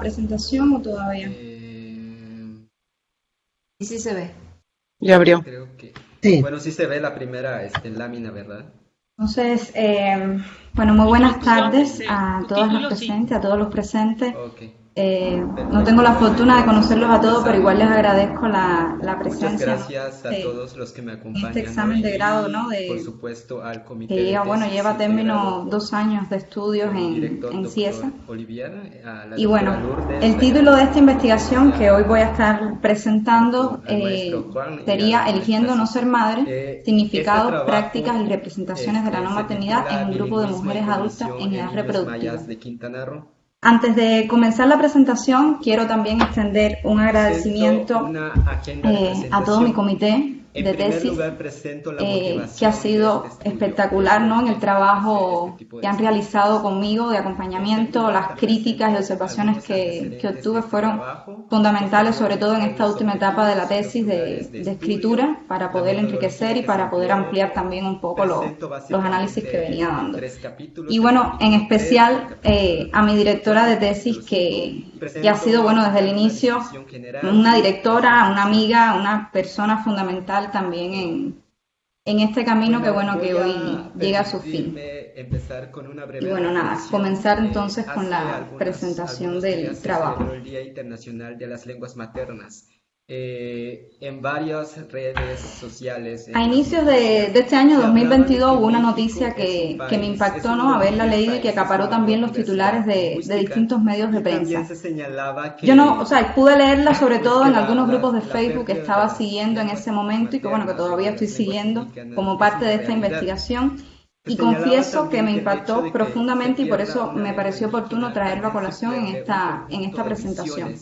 presentación o todavía? Y sí se ve. Ya abrió. Creo que... Sí. Bueno, sí se ve la primera lámina, ¿verdad? Entonces, bueno, muy buenas tardes a Tu todas las título, sí. presentes, a todos los presentes. Ok. No tengo la fortuna de conocerlos a todos, pero igual les agradezco la Muchas presencia, ¿no? gracias a todos los que me en acompañan este examen de hoy grado, ¿no? y, por De, supuesto, al comité que de lleva, bueno, tesis lleva a término integrado 2 años de estudios por el en director CIESA. doctor Olivier, a la Y bueno, doctora Lourdes, el título de esta investigación que hoy voy a estar presentando al maestro Juan y a sería la Eligiendo maestra no ser madre, este significados, trabajo prácticas y representaciones de la no se maternidad titula en un grupo de Bilingüismo y mujeres adultas cognición en edad niños reproductiva. mayas de Quintana Roo. Antes de comenzar la presentación, quiero también extender un agradecimiento Presento una agenda de a todo mi presentación. comité En de primer tesis, lugar, presento la que motivación ha sido de este estudio. espectacular, ¿no? En el trabajo Este tipo de que han estudios. realizado conmigo de acompañamiento. Las críticas y observaciones Algunos que antecedentes obtuve de este fueron trabajo, fundamentales, sobre todo en esta los última etapa de la objetivos, tesis los lugares de estudio, escritura, para la poder metodología enriquecer y que para se poder empleó. ampliar también un poco Presento los análisis que básicamente venía dando. 3 capítulos. Y el bueno, en capítulo 3, especial el capítulo a mi directora de tesis, que ha sido, bueno, desde el inicio una directora, una amiga, una persona fundamental también en este camino que, bueno, que hoy llega a su fin. Empezar con una breve Y bueno, nada, reflexión. comenzar entonces con Hace la presentación algunos del días se trabajo. celebró el Día Internacional de las Lenguas Maternas. En varias redes sociales. A inicios de este año 2022 hubo una noticia que me impactó, ¿no? Haberla leído y que acaparó también los titulares de distintos medios de prensa. Yo no, o sea, pude leerla sobre todo en algunos grupos de Facebook que estaba siguiendo en ese momento y que, bueno, que todavía estoy siguiendo como parte de esta investigación. Y confieso que me impactó profundamente y por eso me pareció oportuno traerlo a colación en esta presentación.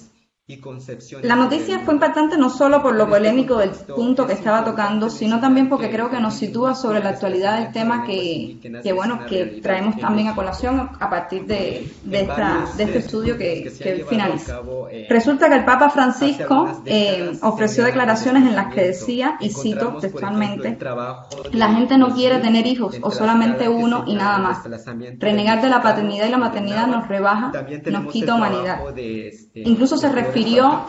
La noticia fue impactante no solo por lo polémico del punto que estaba tocando, sino también porque creo que nos sitúa sobre la actualidad del tema que traemos también a colación a partir de este estudio que hoy finaliza. Resulta que el Papa Francisco ofreció declaraciones en las que decía, y cito textualmente: la gente no quiere tener hijos o solamente uno y nada más. Renegar de la paternidad y la maternidad nos rebaja, nos quita humanidad. Incluso se refirió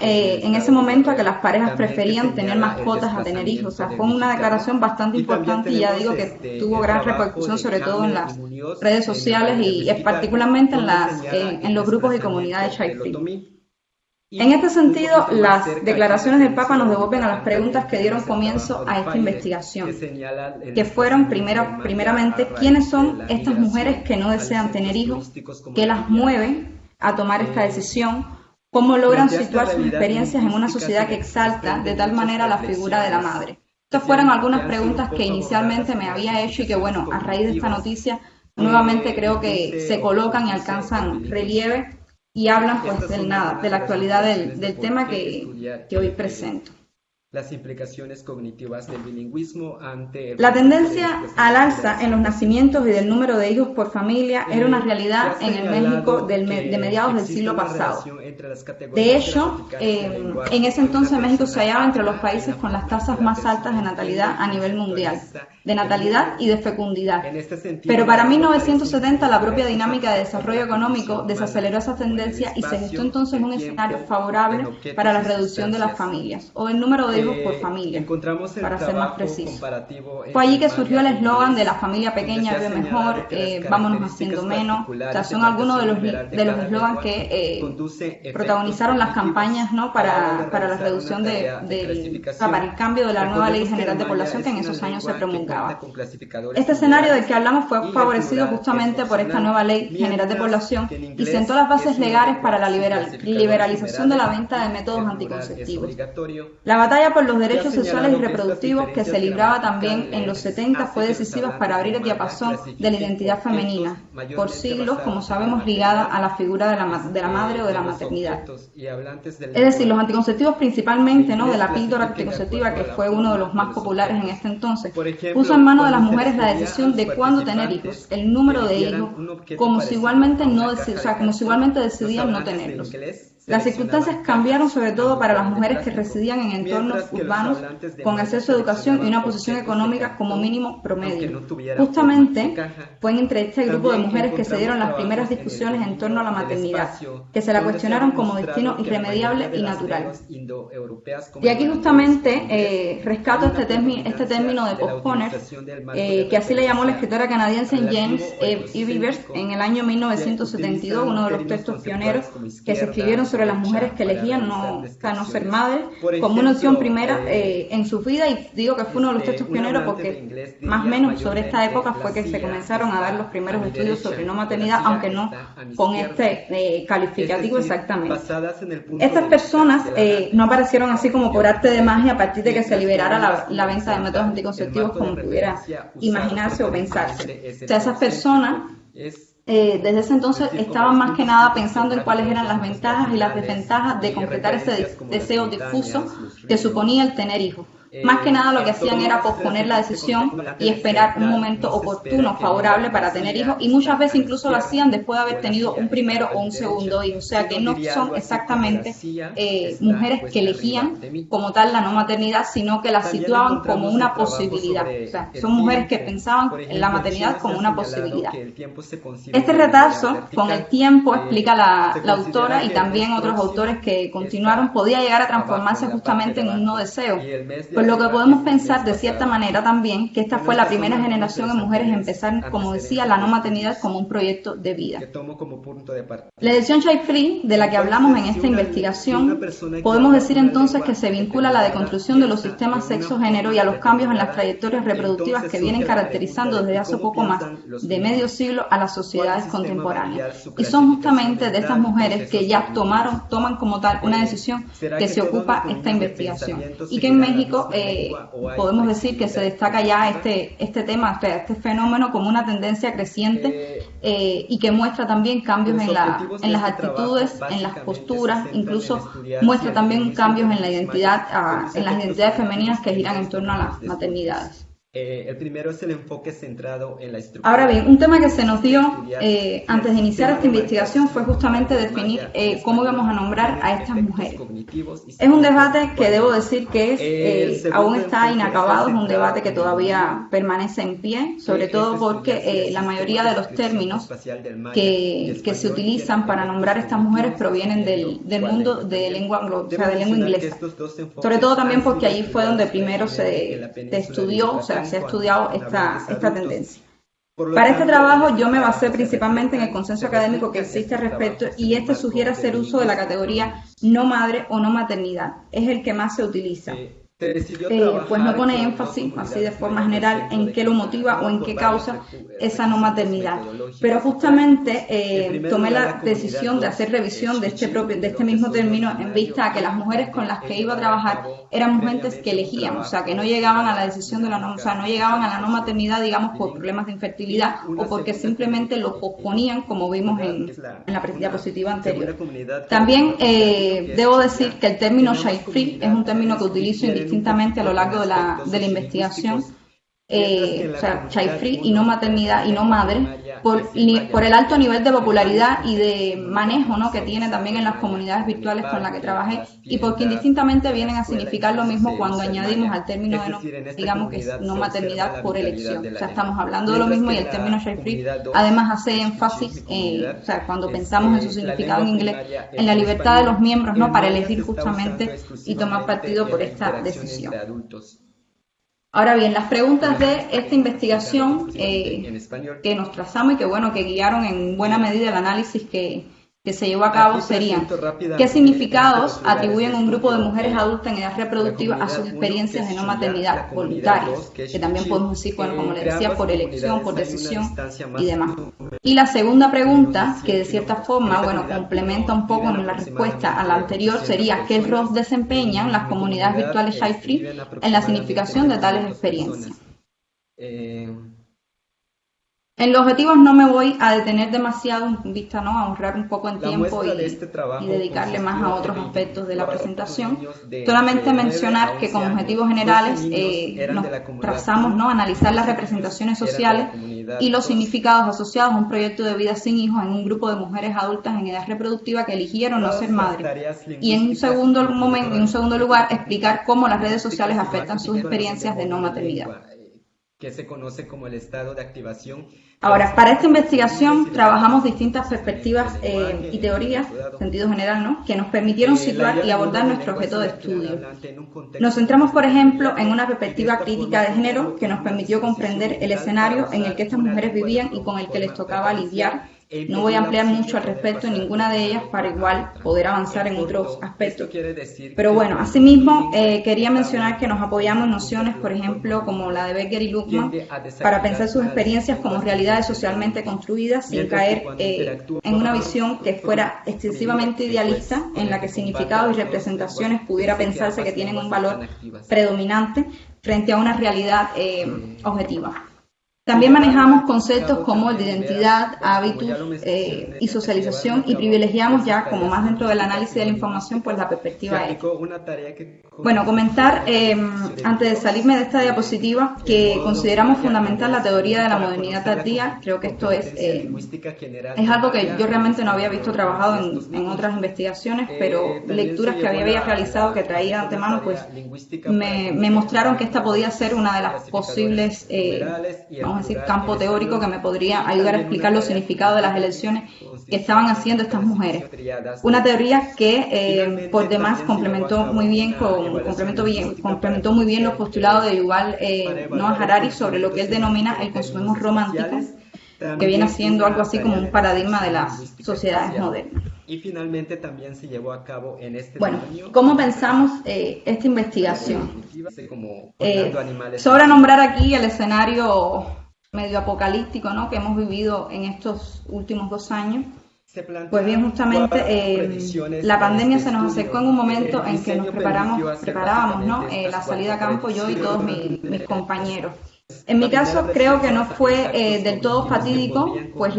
en ese momento a que las parejas preferían tener mascotas a tener hijos. O sea, fue una declaración bastante importante y ya digo que tuvo gran repercusión, sobre todo en las redes sociales y particularmente en los grupos y comunidades child free. En este sentido, las declaraciones del Papa nos devuelven a las preguntas que dieron comienzo a esta investigación, que fueron primeramente quiénes son estas mujeres que no desean tener hijos, qué las mueve a tomar esta decisión, cómo logran situar sus experiencias en una sociedad que exalta de tal manera la figura de la madre. Estas fueron algunas preguntas que inicialmente me había hecho y que, bueno, a raíz de esta noticia nuevamente creo que se colocan y alcanzan relieve y hablan pues de la actualidad del tema que hoy presento. Las implicaciones cognitivas del bilingüismo ante la tendencia al alza en los nacimientos y del número de hijos por familia era una realidad en el México de mediados del siglo pasado. De hecho, en ese entonces México se hallaba entre los países con las tasas más altas de natalidad a nivel mundial, de natalidad y de fecundidad. Pero para 1970 la propia dinámica de desarrollo económico desaceleró esa tendencia y se gestó entonces un escenario favorable para la reducción de las familias o el número de por familia, para ser más preciso. Fue allí que surgió el eslogan de la familia pequeña vive mejor, vámonos haciendo menos. O sea, son algunos de los eslogans que protagonizaron las campañas, ¿no? para la reducción para el cambio de la nueva Ley General de Población que en esos años se promulgaba. Este escenario del que hablamos fue favorecido justamente por esta nueva Ley General de Población y sentó las bases legales para la liberalización de la venta de métodos anticonceptivos. La batalla por los derechos sexuales y reproductivos que se libraba también en los 70 fue decisiva para abrir el diapasón de la identidad femenina, por siglos, como sabemos, ligada a la figura de la madre o de la maternidad. Es decir, los anticonceptivos principalmente, ¿no? de la píldora anticonceptiva, que fue uno de los más populares en este entonces, puso en manos de las mujeres la decisión de cuándo tener hijos, el número de hijos, como si igualmente decidían no tenerlos. Las circunstancias cambiaron sobre todo para las mujeres que residían en entornos urbanos con acceso a educación y una posición económica como mínimo promedio. Justamente fue entre este grupo de mujeres que se dieron las primeras discusiones en torno a la maternidad, que se la cuestionaron como destino irremediable y natural. Y aquí justamente rescato este término de postponer, que así le llamó la escritora canadiense James E. Rivers en el año 1972, uno de los textos pioneros que se escribieron sobre las mujeres que elegían no ser madres como una opción primera en su vida, y digo que fue uno de los textos pioneros porque más o menos sobre esta época fue que se comenzaron a dar los primeros estudios sobre no maternidad, aunque no con este calificativo exactamente. Estas personas no aparecieron así como por arte de magia a partir de que se liberara la venta de métodos anticonceptivos como pudiera imaginarse o pensarse. O sea, esas personas desde ese entonces estaban más que nada pensando en cuáles eran las ventajas y las desventajas de concretar ese deseo difuso que suponía el tener hijos. Más que nada lo que hacían era posponer la decisión y esperar un momento oportuno, favorable para tener hijos, y muchas veces incluso lo hacían después de haber tenido un primero o un segundo hijo. O sea que no son exactamente mujeres que elegían como tal la no maternidad, sino que la situaban como una posibilidad. O sea, son mujeres que pensaban en la maternidad como una posibilidad. Este retraso con el tiempo, explica la autora y también otros autores que continuaron, podía llegar a transformarse justamente en un no deseo. Por lo que podemos pensar de cierta manera también que esta fue la primera generación de mujeres en empezar, como decía, la no maternidad como un proyecto de vida. La elección child free, de la que hablamos en esta investigación, podemos decir entonces que se vincula a la deconstrucción de los sistemas sexo-género y a los cambios en las trayectorias reproductivas que vienen caracterizando desde hace poco más de medio siglo a las sociedades contemporáneas. Y son justamente de estas mujeres que ya toman como tal una decisión que se ocupa esta investigación, y que en México podemos decir que se destaca ya este tema, este fenómeno como una tendencia creciente y que muestra también cambios en las actitudes, en las posturas, incluso muestra también cambios en la identidad, en las identidades femeninas que giran en torno a las maternidades. El primero es el enfoque centrado en la estructura. Ahora bien, un tema que se nos dio antes de iniciar esta investigación fue justamente definir cómo íbamos a nombrar a estas mujeres. Es un debate que debo decir que aún está inacabado, es un debate que todavía permanece en pie, sobre todo porque la mayoría de los términos que se utilizan para nombrar a estas mujeres provienen del mundo de lengua inglesa. Sobre todo también porque allí fue donde primero se estudió, o sea, se ha estudiado esta tendencia. Para este trabajo yo me basé principalmente en el consenso académico que existe al respecto, y este sugiere hacer uso de la categoría no madre o no maternidad. Es el que más se utiliza. Pues no pone énfasis, así de forma general, en qué lo motiva o en qué causa esa no maternidad. Pero justamente tomé la decisión de hacer revisión de este mismo término en vista a que las mujeres con las que iba a trabajar eran mujeres que elegían, o sea, que no llegaban a la decisión de no llegaban a la no maternidad, digamos, por problemas de infertilidad o porque simplemente lo posponían, como vimos en la diapositiva anterior. También debo decir que el término child free es un término que utilizo indistintamente a lo largo de la investigación, o sea, child free y no maternidad y no madre, por el alto nivel de popularidad y de manejo, ¿no?, que tiene también en las comunidades virtuales con las que trabajé, y porque indistintamente vienen a significar lo mismo cuando añadimos al término de no, digamos que es no maternidad por elección. O sea, estamos hablando de lo mismo, y el término child free además hace énfasis, o sea, cuando pensamos en su significado en inglés, en la libertad de los miembros, ¿no?, para elegir justamente y tomar partido por esta decisión. Ahora bien, las preguntas de esta investigación que nos trazamos y que guiaron en buena medida el análisis que se llevó a cabo serían: ¿qué significados atribuyen un grupo de mujeres adultas en edad reproductiva a sus experiencias de no maternidad voluntarias? Que también podemos decir, como le decía, por elección, por decisión y demás. Y la segunda pregunta, que de cierta forma, complementa un poco en la respuesta a la anterior, sería: ¿qué rol desempeñan las comunidades virtuales child free en la significación de tales experiencias? En los objetivos no me voy a detener demasiado en vista, ¿no?, a ahorrar un poco en tiempo y dedicarle más a otros aspectos de la presentación. Solamente mencionar que como objetivos generales nos trazamos, ¿no?, analizar las representaciones sociales y los significados asociados a un proyecto de vida sin hijos en un grupo de mujeres adultas en edad reproductiva que eligieron no ser madres. Y en un segundo lugar, explicar cómo las redes sociales afectan sus experiencias de no maternidad. Que se conoce como el estado de activación. Ahora, para esta investigación trabajamos distintas perspectivas y teorías, sentido general, ¿no?, que nos permitieron situar y abordar nuestro objeto de estudio. Nos centramos, por ejemplo, en una perspectiva crítica de género que nos permitió comprender el escenario en el que estas mujeres vivían y con el que les tocaba lidiar. No voy a ampliar mucho al respecto en ninguna de ellas para igual poder avanzar en otros aspectos. Pero bueno, asimismo quería mencionar que nos apoyamos en nociones, por ejemplo, como la de Becker y Luckman, para pensar sus experiencias como realidades socialmente construidas sin caer en una visión que fuera excesivamente idealista, en la que significados y representaciones pudiera pensarse que tienen un valor predominante frente a una realidad objetiva. También manejamos conceptos como el de identidad, hábitos y socialización y privilegiamos ya, como más dentro del análisis de la información, pues la perspectiva ética. Bueno, comentar, antes de salirme de esta diapositiva, que consideramos fundamental la teoría de la modernidad tardía. Creo que esto es algo que yo realmente no había visto trabajado en otras investigaciones, pero lecturas que había realizado, que traía de antemano, pues me mostraron que esta podía ser una de las posibles vamos a decir, campo teórico que me podría ayudar a explicar los significados de las elecciones que estaban haciendo estas mujeres. Una teoría que por demás complementó muy bien los postulados de Yuval Noah Harari sobre lo que él denomina el consumismo romántico, que viene siendo algo así como un paradigma de las sociedades modernas. Y finalmente también se llevó a cabo en este Bueno, ¿cómo pensamos esta investigación? Sobra nombrar aquí el escenario medio apocalíptico, ¿no?, que hemos vivido en estos últimos 2 años. Pues bien, justamente la pandemia se nos acercó en un momento en que nos preparábamos, ¿no?, la salida a campo, yo y todos mis compañeros. En mi caso creo que no fue del todo fatídico, pues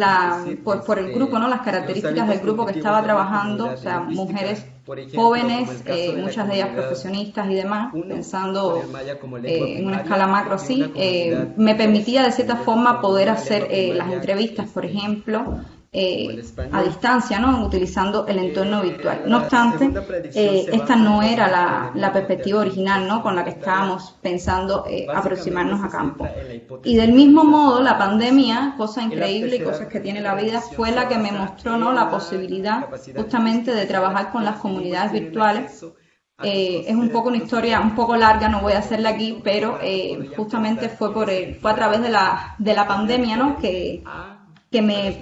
por el grupo, ¿no?, las características del grupo que estaba trabajando, o sea, mujeres jóvenes, muchas de ellas profesionistas y demás, pensando en una escala macro así, me permitía de cierta forma poder hacer las entrevistas, por ejemplo, a distancia, ¿no?, utilizando el entorno virtual. No obstante, esta no era la perspectiva original, ¿no?, con la que estábamos pensando aproximarnos a campo. Y del mismo modo, la pandemia, cosa increíble y cosas que tiene la vida, fue la que me mostró, ¿no?, la posibilidad justamente de trabajar con las comunidades virtuales. Es un poco una historia un poco larga, no voy a hacerla aquí, pero justamente fue a través de la pandemia, ¿no?, que me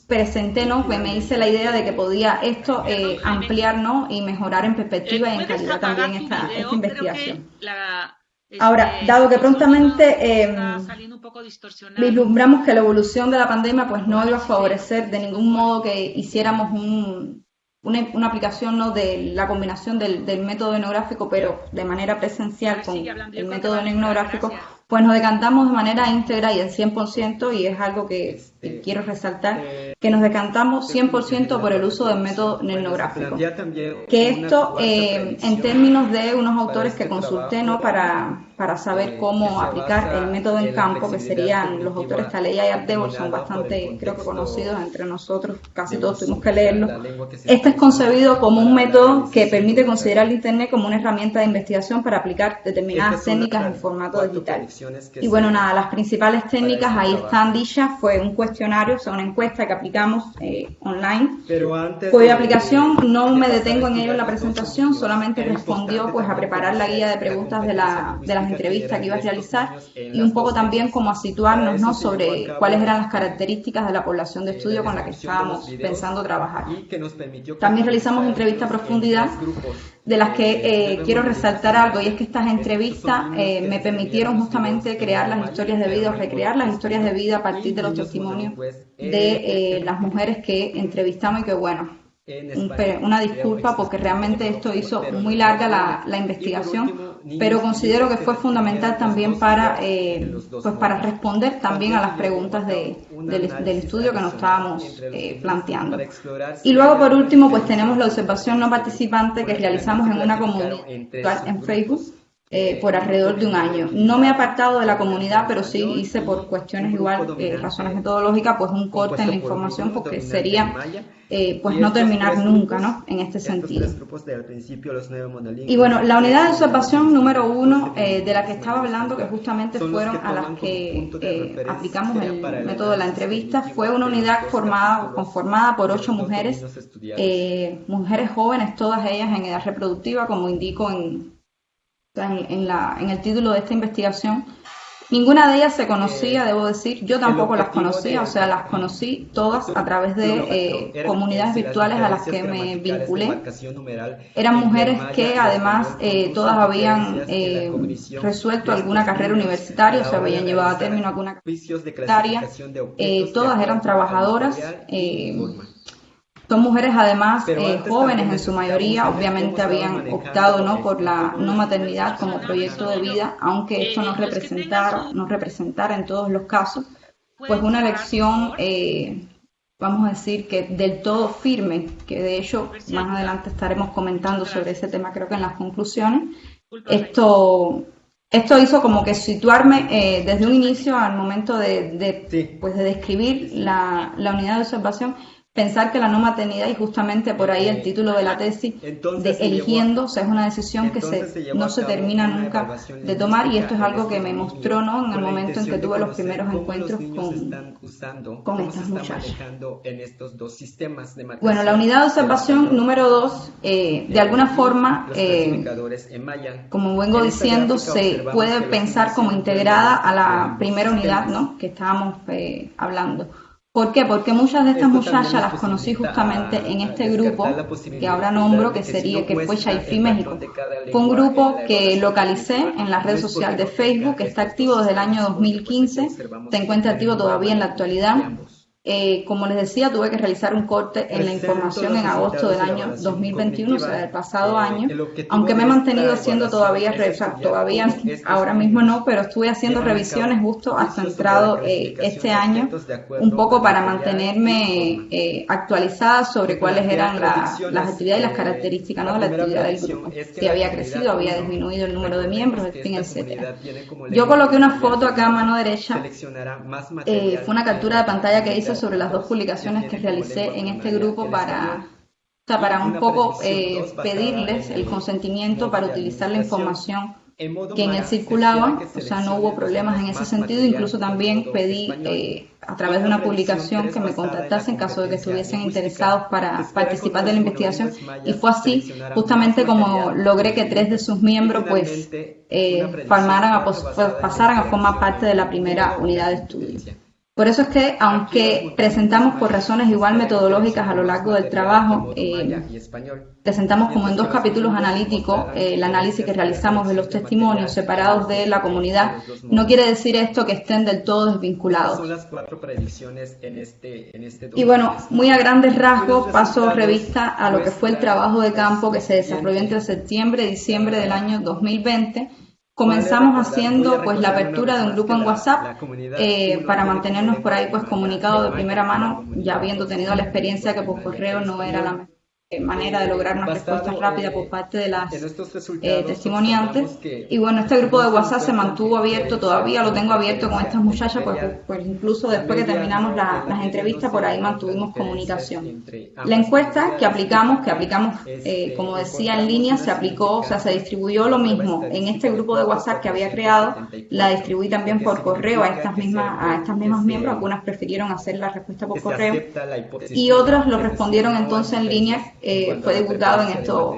presenté, ¿no?, que me hice la idea de que podía esto ampliar, ¿no?, y mejorar en perspectiva y en calidad también esta investigación. Ahora, dado que prontamente vislumbramos que la evolución de la pandemia pues no iba a favorecer de ningún modo que hiciéramos una aplicación, ¿no?, de la combinación del método etnográfico, pero de manera presencial con el método etnográfico, pues nos decantamos de manera íntegra y al 100%, y es algo que quiero resaltar, que nos decantamos 100% por el uso del método etnográfico. Que esto, en términos de unos autores que consulté, ¿no?, para saber cómo aplicar el método en campo, que serían los autores Taleya y Ardevol, son bastante, creo que conocidos entre nosotros, casi todos tuvimos que leerlo. Este es concebido como un método que permite considerar el Internet como una herramienta de investigación para aplicar determinadas técnicas en formato digital. Y bueno, nada, las principales técnicas ahí están dichas. Fue un cuestionario, o sea, una encuesta que aplicamos online, cuya aplicación no me detengo en ello en la presentación, solamente respondió pues a preparar la guía de preguntas de las entrevistas que iba a realizar y un poco también como a situarnos, ¿no?, sobre cuáles eran las características de la población de estudio con la que estábamos pensando trabajar. También realizamos entrevistas a profundidad, de las que quiero resaltar algo, y es que estas entrevistas me permitieron justamente crear las historias de vida, o recrear las historias de vida a partir de los testimonios de las mujeres que entrevistamos, y que bueno, una disculpa porque realmente esto hizo muy larga la investigación, pero considero que fue fundamental también para, pues para responder también a las preguntas del estudio que nos estábamos planteando. Y luego, por último, pues tenemos la observación no participante que realizamos en una comunidad en Facebook por alrededor de un año. No me he apartado de la comunidad, pero sí hice por cuestiones igual, razones metodológicas, pues un corte en la información porque sería pues no terminar nunca, ¿no? En este sentido. Y bueno, la unidad de observación número 1 de la que estaba hablando, que justamente fueron a las que aplicamos el método de la entrevista, fue una unidad conformada por 8 mujeres, mujeres jóvenes, todas ellas en edad reproductiva, como indico en el título de esta investigación. Ninguna de ellas se conocía, debo decir, yo tampoco las conocía, o sea, las conocí todas a través de comunidades virtuales a las que me vinculé. Eran mujeres que además todas habían resuelto alguna carrera universitaria, o sea, habían llevado a término alguna carrera universitaria, todas eran trabajadoras. Son mujeres además jóvenes en su mayoría, obviamente habían optado ¿no? por la no maternidad como proyecto de vida, aunque esto no representara en todos los casos, pues una elección, vamos a decir que del todo firme, que de hecho más adelante estaremos comentando sobre ese tema, creo que en las conclusiones. Esto hizo como que situarme desde un inicio al momento de describir la unidad de observación, pensar que la no maternidad, y justamente por ahí el título de la tesis, de eligiendo, o sea, es una decisión que no se termina nunca de tomar, y esto es algo que me mostró, ¿no? En el momento en que tuve los primeros encuentros con estas muchachas. Bueno, la unidad de observación número 2, de alguna forma, como vengo diciendo, se puede pensar como integrada a la primera unidad, ¿no? Que estábamos hablando. ¿Por qué? Porque muchas de estas muchachas las conocí justamente en este grupo que ahora nombro, que fue Child Free México. Fue un grupo que localicé en la red social de Facebook, que está activo desde el año 2015, se encuentra activo todavía en la actualidad. Como les decía, tuve que realizar un corte en la información en agosto del año 2021, o sea, del pasado año, aunque me he mantenido haciendo todavía ahora mismo no, pero estuve haciendo revisiones justo hasta entrado este año, un poco para mantenerme actualizada sobre cuáles eran las actividades y las características, ¿no? de la actividad del grupo, si había crecido, había disminuido el número de miembros, en fin, etcétera. Yo coloqué una foto acá a mano derecha, fue una captura de pantalla que hice sobre las 2 publicaciones que realicé en este grupo para un poco pedirles el consentimiento para utilizar la información que en él circulaba, o sea, no hubo problemas en ese sentido. Incluso también pedí a través de una publicación que me contactasen en caso de que estuviesen interesados para participar de la investigación, y fue así justamente como logré que 3 de sus miembros pues pasaran a formar parte de la primera unidad de estudio. Por eso es que, aunque presentamos por razones igual metodológicas a lo largo del trabajo, presentamos como en 2 capítulos analíticos el análisis que realizamos de los testimonios separados de la comunidad, no quiere decir esto que estén del todo desvinculados. Y bueno, muy a grandes rasgos paso revista a lo que fue el trabajo de campo que se desarrolló entre septiembre y diciembre del año 2020. Comenzamos haciendo pues la apertura de un grupo en WhatsApp para mantenernos por ahí pues comunicados de primera mano, ya habiendo tenido la experiencia que por correo no era la mejor manera de lograr una respuesta rápida por parte de las testimoniantes. Y bueno, este grupo de WhatsApp se mantuvo abierto, todavía lo tengo abierto con estas muchachas, pues incluso después que terminamos las entrevistas, por ahí mantuvimos comunicación. La encuesta que aplicamos, como decía, en línea, se aplicó, o sea, se distribuyó lo mismo en este grupo de WhatsApp que había creado, la distribuí también por correo a estas mismas miembros. Algunas prefirieron hacer la respuesta por correo y otras lo respondieron entonces en línea. Fue divulgado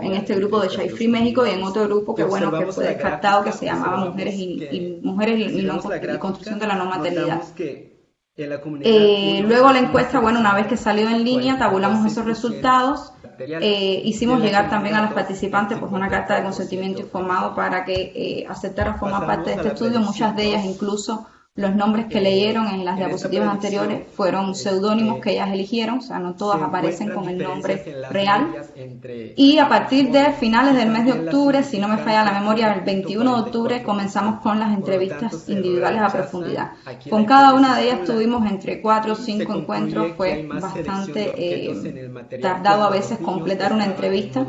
en este grupo de Child Free México y en otro grupo que fue descartado, que se llamaba Mujeres y Construcción de la No Maternidad. Luego la encuesta, una vez que salió en línea, tabulamos esos resultados. Hicimos llegar también a los participantes pues una carta de consentimiento informado para que aceptaran formar parte de este estudio. Muchas de ellas incluso Los nombres que leyeron en las diapositivas anteriores fueron seudónimos que ellas eligieron, o sea, no todas aparecen con el nombre real. Y a partir de finales del mes de octubre, si no me falla la memoria, el 21 de octubre comenzamos con las entrevistas individuales a profundidad. Con cada una de ellas tuvimos entre 4 o 5 encuentros, fue bastante tardado a veces completar una entrevista.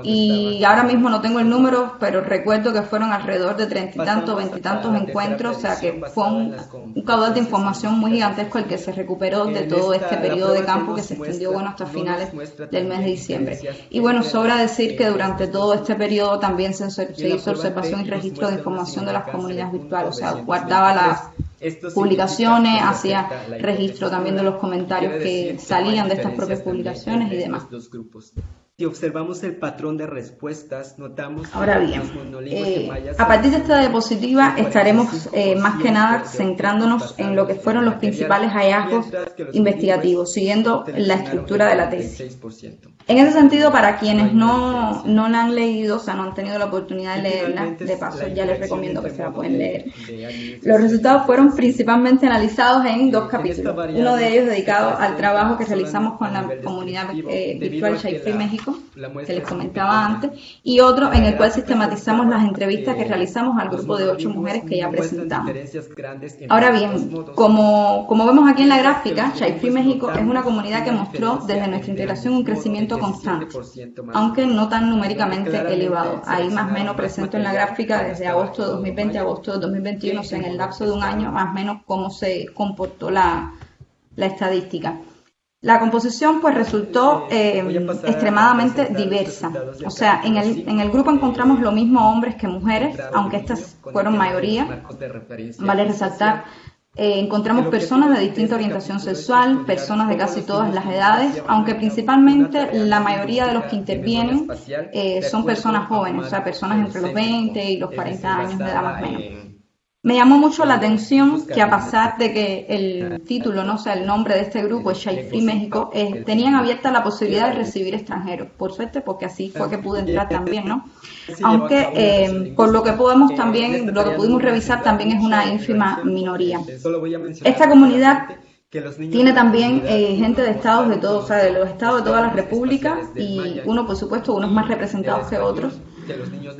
Y ahora mismo no tengo el número, pero recuerdo que fueron alrededor de 30 y tantos, 20 y tantos encuentros, o sea que fue un caudal de información muy gigantesco el que se recuperó de todo este periodo de campo que se extendió hasta finales del mes de diciembre. Y bueno, sobra decir que durante todo este periodo también se hizo observación y registro de información de las comunidades virtuales, o sea, guardaba las publicaciones, hacía registro también de los comentarios que salían de estas propias publicaciones y demás. Si observamos el patrón de respuestas, notamos que ahora bien, a partir de esta diapositiva estaremos más que nada centrándonos en lo que fueron los principales hallazgos investigativos, siguiendo la estructura de la tesis. En ese sentido, para quienes no la han leído, o sea, no han tenido la oportunidad de leerla, de paso ya les recomiendo que se la pueden leer. Los resultados fueron principalmente analizados en 2 capítulos, uno de ellos dedicado al trabajo que realizamos con la comunidad virtual Child Free México, que les comentaba antes, y otro en el cual sistematizamos las entrevistas que realizamos al grupo de 8 mujeres que ya presentamos. Ahora bien, como vemos aquí en la gráfica, Child Free México es una comunidad que mostró desde nuestra integración un crecimiento constante, aunque no tan numéricamente elevado. Ahí más o menos presento en la gráfica desde agosto de 2020 a agosto de 2021, o sea, en el lapso de un año, más o menos cómo se comportó la estadística. La composición pues resultó extremadamente diversa, o sea, en el grupo encontramos lo mismo hombres que mujeres, aunque estas fueron mayoría, vale resaltar. Encontramos personas de distinta orientación sexual, personas de casi todas las edades, aunque principalmente la mayoría de los que intervienen son personas jóvenes, o sea, personas entre los 20 y los 40 años de edad más o menos. Me llamó mucho la atención que a pesar de que el título, no sea el nombre de este grupo es Child Free México, tenían abierta la posibilidad de recibir extranjeros, por suerte, porque así fue que pude entrar también, ¿no? Aunque por lo que pudimos revisar también es una ínfima minoría. Esta comunidad tiene también gente de estados de todos, o sea, de los estados de todas las repúblicas, y uno, por supuesto, unos más representados que otros.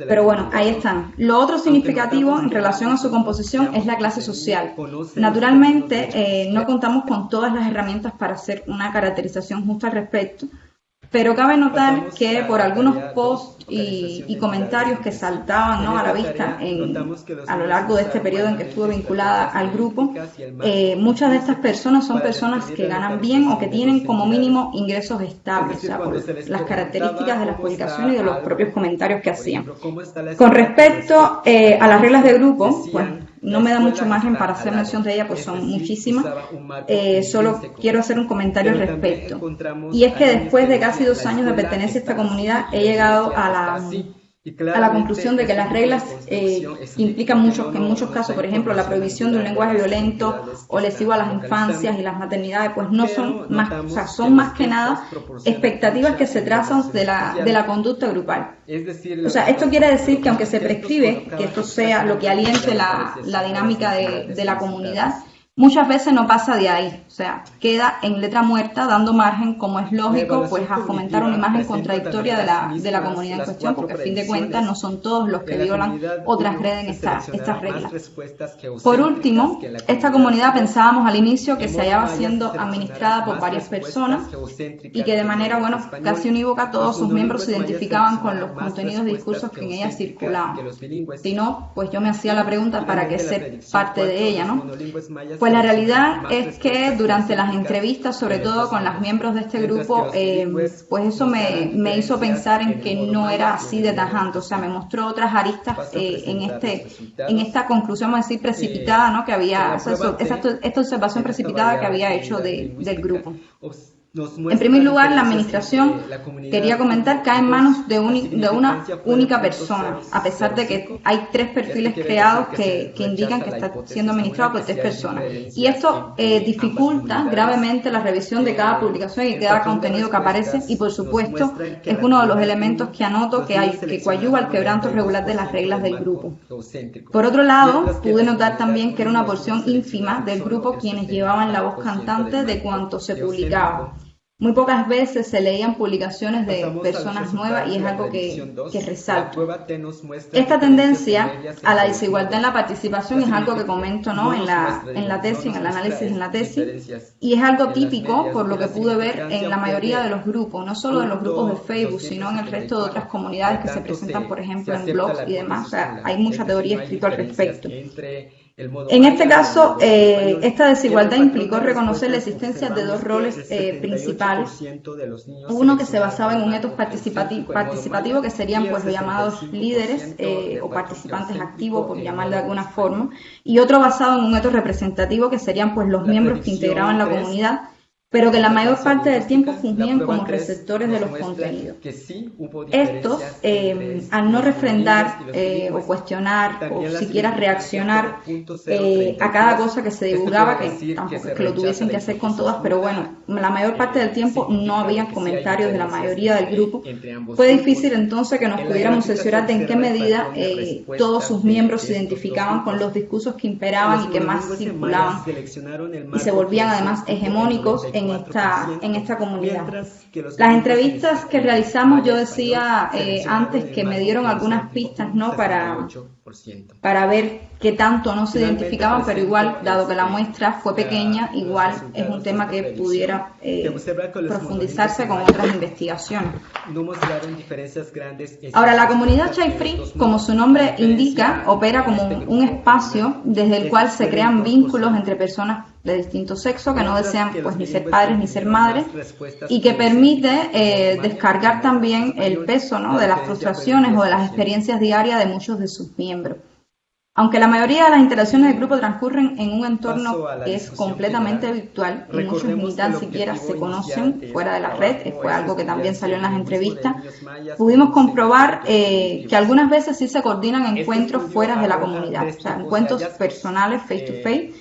Pero bueno, ahí están. Lo otro significativo en relación a su composición es la clase social. Naturalmente, no contamos con todas las herramientas para hacer una caracterización justa al respecto, pero cabe notar que por algunos posts y comentarios que saltaban, ¿no?, a la vista a lo largo de este periodo en que estuve vinculada al grupo, muchas de estas personas son personas que ganan bien o que tienen como mínimo ingresos estables, o sea, por las características de las publicaciones y de los propios comentarios que hacían. Con respecto a las reglas de grupo, pues no me da mucho margen para hacer mención de ellas, pues son muchísimas. Solo quiero hacer un comentario al respecto. Y es que después de casi 2 años de pertenencia a esta comunidad, he llegado a la conclusión de que las reglas implican en muchos casos, por ejemplo, la prohibición de un lenguaje violento o lesivo a las infancias y las maternidades, pues no son más, o sea, son más que nada expectativas que se trazan de la conducta grupal. O sea, esto quiere decir que aunque se prescribe que esto sea lo que aliente la dinámica de la comunidad, muchas veces no pasa de ahí, o sea, queda en letra muerta, dando margen, como es lógico, pues a fomentar una imagen contradictoria de la comunidad en cuestión, porque a fin de cuentas no son todos los que violan o transgreden estas reglas. Por último, esta comunidad pensábamos al inicio que se hallaba siendo administrada por varias personas y que de manera, casi unívoca todos sus miembros se identificaban con los contenidos de discursos que en ella circulaban. Si no, pues yo me hacía la pregunta, ¿para qué ser parte de ella, no? Pues la realidad es que durante las entrevistas, sobre todo con los miembros de este grupo, pues eso me hizo pensar en que no era así de tajante, o sea, me mostró otras aristas en esta conclusión, vamos a decir, precipitada, ¿no?, que había, esta observación precipitada que había hecho del grupo. En primer lugar, la administración, quería comentar, cae en manos de una única persona, a pesar de que hay 3 perfiles creados que indican que está siendo administrado por 3 personas. Y esto dificulta gravemente la revisión de cada publicación y cada contenido que aparece, y por supuesto es uno de los elementos que anoto que coadyuva al quebranto regular de las reglas del grupo. Por otro lado, pude notar también que era una porción ínfima del grupo quienes llevaban la voz cantante de cuanto se publicaba. Muy pocas veces se leían publicaciones de personas nuevas y es algo que resalto. Esta tendencia a la desigualdad en la participación es algo que comento, ¿no?, en la tesis, en el análisis en la tesis, y es algo típico por lo que pude ver en la mayoría de los grupos, no solo en los grupos de Facebook, sino en el resto de otras comunidades que se presentan, por ejemplo, en blogs y demás. O sea, hay mucha teoría escrita al respecto. En este caso, esta desigualdad implicó reconocer la existencia de 2 roles principales. Uno que se basaba en un etos participativo que serían pues los llamados líderes o participantes activos, por llamarlo de alguna forma, y otro basado en un etos representativo que serían pues los miembros que integraban la comunidad, pero que la mayor parte del tiempo fungían como receptores de los contenidos. Estos, al no refrendar o cuestionar o siquiera reaccionar a cada cosa que se divulgaba, que tampoco es que lo tuviesen que hacer con todas, pero bueno, la mayor parte del tiempo no había comentarios de la mayoría del grupo, fue difícil entonces que nos pudiéramos cerciorar de en qué medida todos sus miembros se identificaban con los discursos que imperaban y que más circulaban y se volvían además hegemónicos en esta comunidad. Las entrevistas que realizamos, yo decía antes que me dieron algunas pistas, ¿no?, para ver qué tanto no se identificaban, pero igual, dado que la muestra fue pequeña, igual es un tema que pudiera profundizarse con otras investigaciones. Ahora, la comunidad Child Free, como su nombre indica, opera como un espacio desde el cual se crean vínculos entre personas de distinto sexo que no desean pues ni ser padres ni ser madres, y que permite descargar también el peso, ¿no?, de las frustraciones o de las experiencias diarias de muchos de sus miembros. Aunque la mayoría de las interacciones del grupo transcurren en un entorno que es completamente virtual y muchos ni tan siquiera se conocen fuera de la red, fue algo que también salió en las entrevistas, pudimos comprobar que algunas veces sí se coordinan encuentros fuera de la comunidad, o sea, encuentros personales face to face,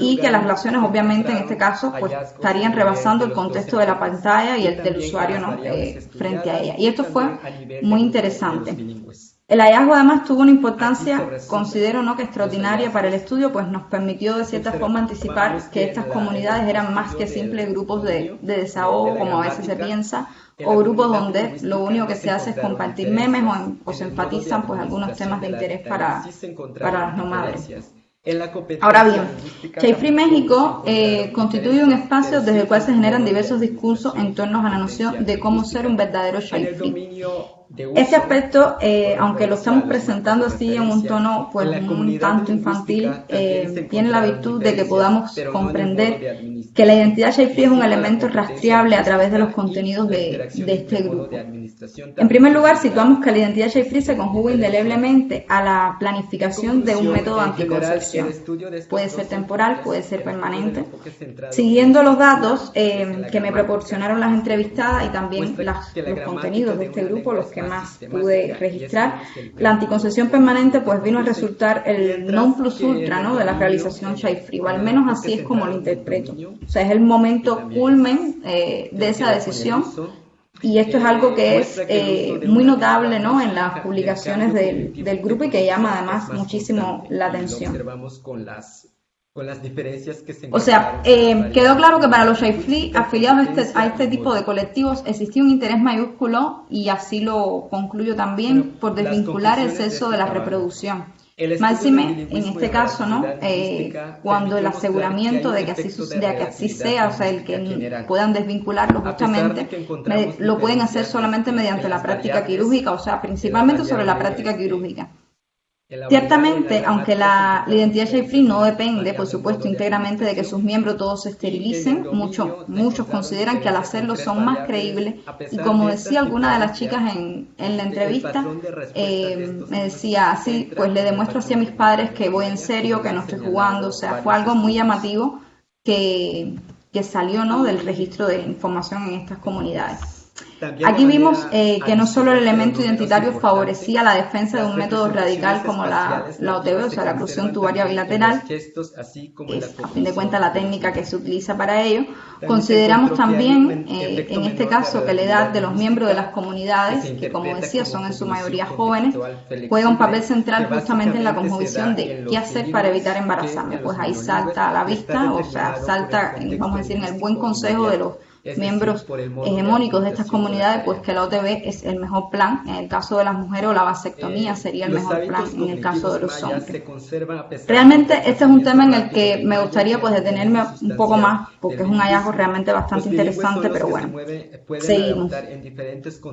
y que las relaciones obviamente en este caso pues estarían rebasando el contexto de la pantalla y el del usuario, ¿no?, frente a ella. Y esto fue muy interesante. El hallazgo además tuvo una importancia, considero, ¿no?, que extraordinaria para el estudio, pues nos permitió de cierta forma anticipar que estas comunidades eran más que simples grupos de desahogo, como a veces se piensa, o grupos donde lo único que se hace es compartir memes o se enfatizan pues algunos temas de interés para las no madres. Ahora bien, Child Free México constituye un espacio desde el cual se generan diversos discursos en torno a la noción de cómo ser un verdadero Child Free. Este aspecto, aunque lo estamos presentando así en un tono pues un tanto infantil, tiene la virtud de que podamos comprender que la identidad Child Free es un elemento rastreable a través de los contenidos de este grupo. En primer lugar, situamos que la identidad Child Free se conjuga indeleblemente a la planificación de un método anticoncepción. Puede ser temporal, puede ser permanente. Siguiendo los datos que me proporcionaron las entrevistadas y también los contenidos de este grupo, los que más pude registrar, la anticoncepción permanente pues vino a resultar el non plus ultra, ¿no?, de la realización Child Free, o al menos así es como lo interpreto. O sea, es el momento culmen de esa decisión, y esto es algo que es muy notable, ¿no?, en las publicaciones del grupo y que llama además muchísimo la atención. O sea, quedó claro que para los Child Free afiliados a este tipo de colectivos existía un interés mayúsculo, y así lo concluyo también, por desvincular el sexo de la reproducción. Máxime, en este caso, ¿no?, cuando el aseguramiento de que así sea, o sea, el que puedan desvincularlo justamente, lo pueden hacer solamente mediante la práctica quirúrgica, o sea, principalmente sobre la práctica quirúrgica. Ciertamente, aunque la identidad Child Free no depende, por supuesto, íntegramente de que sus miembros todos se esterilicen, muchos consideran que al hacerlo son más creíbles, y como decía alguna de las chicas en la entrevista, me decía así, pues le demuestro así a mis padres que voy en serio, que no estoy jugando, o sea, fue algo muy llamativo que que salió, ¿no?, del registro de información en estas comunidades. Aquí vimos que no solo el elemento identitario favorecía la defensa de un método radical como la OTB, o sea, la oclusión tubaria bilateral, que es a fin de cuentas la técnica que se utiliza para ello. Consideramos también, en este caso, que la edad de los miembros de las comunidades, que como decía son en su mayoría jóvenes, juega un papel central justamente en la cosmovisión de qué hacer para evitar embarazarme. Pues ahí salta a la vista, o sea, salta, vamos a decir, en el buen consejo de los miembros hegemónicos de estas comunidades, pues que la OTB es el mejor plan en el caso de las mujeres, o la vasectomía sería el mejor plan en el caso de los hombres. Realmente este es un tema en el que me gustaría pues detenerme un poco más, porque es un hallazgo realmente bastante interesante, pero bueno, seguimos.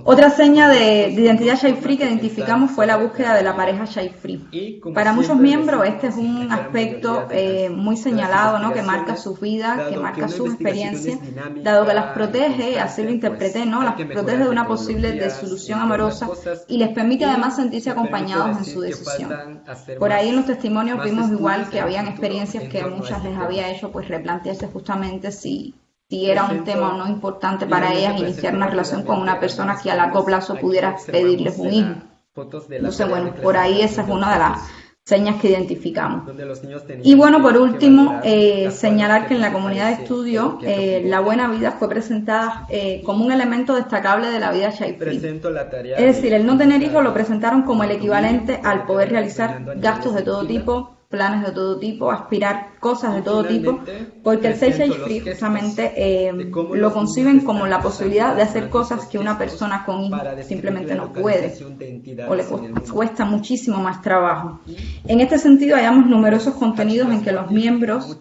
Otra seña de identidad Child-Free que identificamos fue la búsqueda de la pareja Child-Free. Para muchos miembros este es un aspecto muy señalado, ¿no?, que marca su vida, que marca su experiencia, dado que las protege, así lo interpreté, ¿no?, las protege de una posible desilusión amorosa y les permite además sentirse acompañados en su decisión. Por ahí en los testimonios vimos igual que habían experiencias que a muchas les había hecho pues replantearse justamente si era un tema o no importante para ellas iniciar una relación con una persona que a largo plazo pudiera pedirles un hijo. Entonces, bueno, por ahí esa es una de las señas que identificamos. Y bueno, por último, señalar que en la comunidad de estudio la buena vida fue presentada como un elemento destacable de la vida Child-Free. Es decir, el no tener hijos lo presentaron como el equivalente al poder realizar gastos de todo tipo, planes de todo tipo, aspirar cosas de todo tipo, porque el ser Child-Free justamente lo conciben como la posibilidad de hacer cosas que una persona con hijos simplemente no puede o le cuesta muchísimo más trabajo. En este sentido hallamos numerosos contenidos en que los miembros,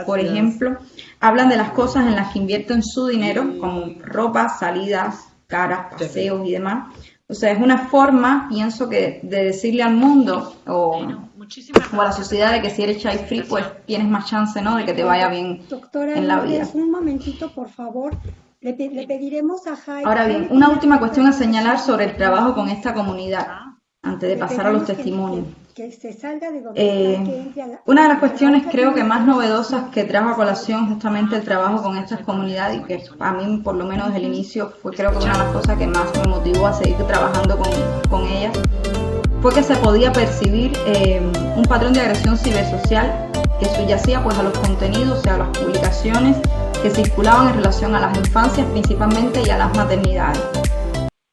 por ejemplo, hablan de las cosas en las que invierten su dinero, como ropa, salidas, caras, paseos y demás. O sea, es una forma, pienso que, de decirle al mundo o a la sociedad de que si eres Child-Free, pues tienes más chance, ¿no?, de que te vaya bien en la vida. Un momentito, por favor. Le pediremos a Jaime. Ahora bien, una última cuestión a señalar sobre el trabajo con esta comunidad, antes de pasar a los testimonios. Una de las cuestiones creo que más novedosas que trajo a colación justamente el trabajo con estas comunidades, y que a mí por lo menos desde el inicio fue creo que una de las cosas que más me motivó a seguir trabajando con ellas, fue que se podía percibir un patrón de agresión cibersocial que subyacía pues a los contenidos, o sea, a las publicaciones que circulaban en relación a las infancias principalmente y a las maternidades.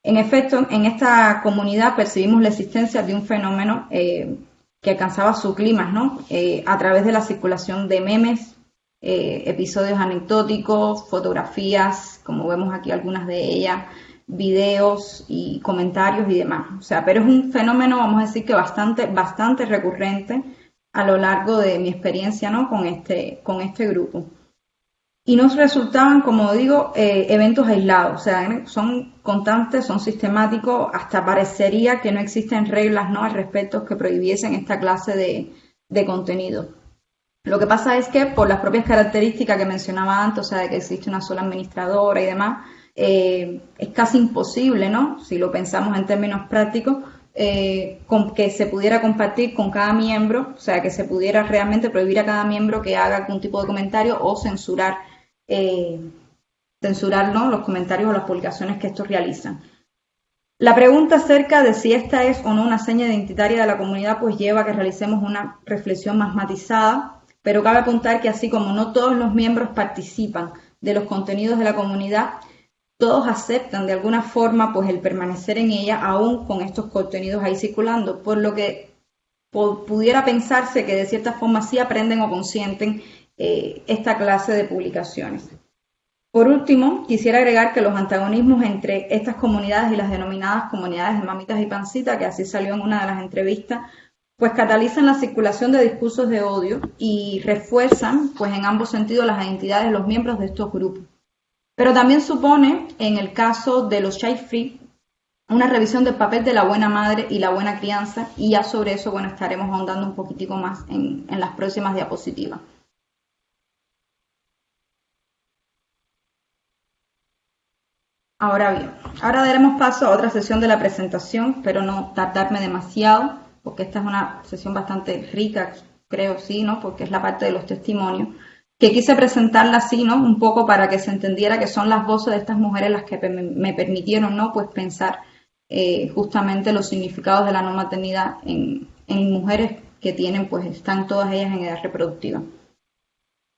En efecto, en esta comunidad percibimos la existencia de un fenómeno que alcanzaba su clímax, ¿no?, a través de la circulación de memes, episodios anecdóticos, fotografías, como vemos aquí algunas de ellas, videos y comentarios y demás. O sea, pero es un fenómeno, vamos a decir que bastante recurrente a lo largo de mi experiencia, ¿no?, con este grupo. Y nos resultaban, como digo, eventos aislados, o sea, son constantes, son sistemáticos, hasta parecería que no existen reglas, ¿no?, al respecto que prohibiesen esta clase de contenido. Lo que pasa es que por las propias características que mencionaba antes, o sea, de que existe una sola administradora y demás, es casi imposible, ¿no?, si lo pensamos en términos prácticos, con que se pudiera compartir con cada miembro, o sea, que se pudiera realmente prohibir a cada miembro que haga algún tipo de comentario o censurar, ¿no?, los comentarios o las publicaciones que estos realizan. La pregunta acerca de si esta es o no una seña identitaria de la comunidad pues lleva a que realicemos una reflexión más matizada, pero cabe apuntar que así como no todos los miembros participan de los contenidos de la comunidad, todos aceptan de alguna forma pues el permanecer en ella aún con estos contenidos ahí circulando, por lo que pudiera pensarse que de cierta forma sí aprenden o consienten esta clase de publicaciones. Por último, quisiera agregar que los antagonismos entre estas comunidades y las denominadas comunidades de mamitas y pancita, que así salió en una de las entrevistas, pues catalizan la circulación de discursos de odio y refuerzan pues en ambos sentidos las identidades de los miembros de estos grupos. Pero también supone, en el caso de los Child-Free, una revisión del papel de la buena madre y la buena crianza, y ya sobre eso, bueno, estaremos ahondando un poquitico más en las próximas diapositivas. Ahora bien, ahora daremos paso a otra sesión de la presentación, pero no tardarme demasiado, porque esta es una sesión bastante rica, creo, sí, ¿no?, porque es la parte de los testimonios. que quise presentarla así, ¿no? Un poco para que se entendiera que son las voces de estas mujeres las que me permitieron, ¿no? Pues pensar justamente los significados de la no maternidad en mujeres que tienen, pues están todas ellas en edad reproductiva.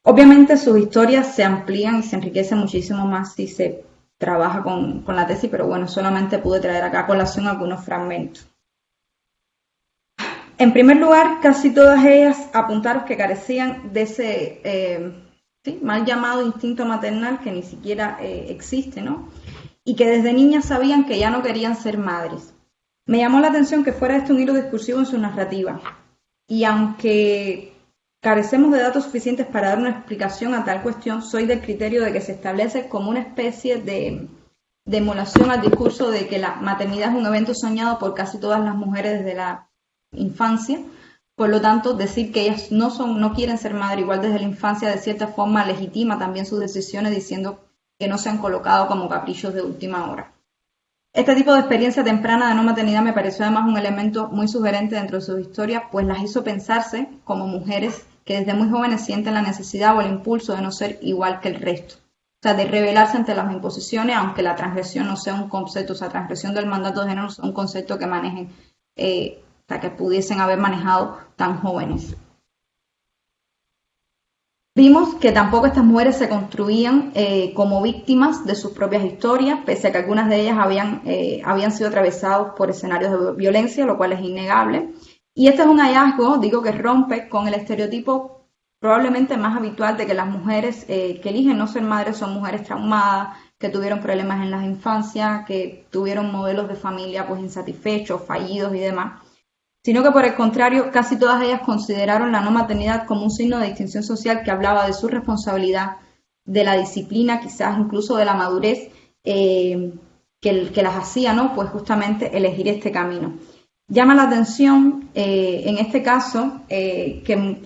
Obviamente sus historias se amplían y se enriquecen muchísimo más si se trabaja con la tesis, pero bueno, solamente pude traer acá a colación algunos fragmentos. En primer lugar, casi todas ellas apuntaron que carecían de ese mal llamado instinto maternal que ni siquiera existe, ¿no? Y que desde niñas sabían que ya no querían ser madres. Me llamó la atención que fuera este un hilo discursivo en su narrativa. Y aunque carecemos de datos suficientes para dar una explicación a tal cuestión, soy del criterio de que se establece como una especie de emulación al discurso de que la maternidad es un evento soñado por casi todas las mujeres desde la infancia. Por lo tanto, decir que ellas no quieren ser madre igual desde la infancia, de cierta forma legitima también sus decisiones, diciendo que no se han colocado como caprichos de última hora. Este tipo de experiencia temprana de no maternidad me pareció además un elemento muy sugerente dentro de sus historias, pues las hizo pensarse como mujeres que desde muy jóvenes sienten la necesidad o el impulso de no ser igual que el resto. O sea, de rebelarse ante las imposiciones, aunque la transgresión no sea un concepto, o sea, transgresión del mandato de género no sea un concepto que manejen, o sea, que pudiesen haber manejado tan jóvenes. Vimos que tampoco estas mujeres se construían como víctimas de sus propias historias, pese a que algunas de ellas habían sido atravesados por escenarios de violencia, lo cual es innegable. Y este es un hallazgo, digo, que rompe con el estereotipo probablemente más habitual de que las mujeres que eligen no ser madres son mujeres traumadas, que tuvieron problemas en la infancia, que tuvieron modelos de familia pues insatisfechos, fallidos y demás, sino que por el contrario, casi todas ellas consideraron la no maternidad como un signo de distinción social que hablaba de su responsabilidad, de la disciplina, quizás incluso de la madurez que las hacía, ¿no? Pues justamente elegir este camino. Llama la atención en este caso que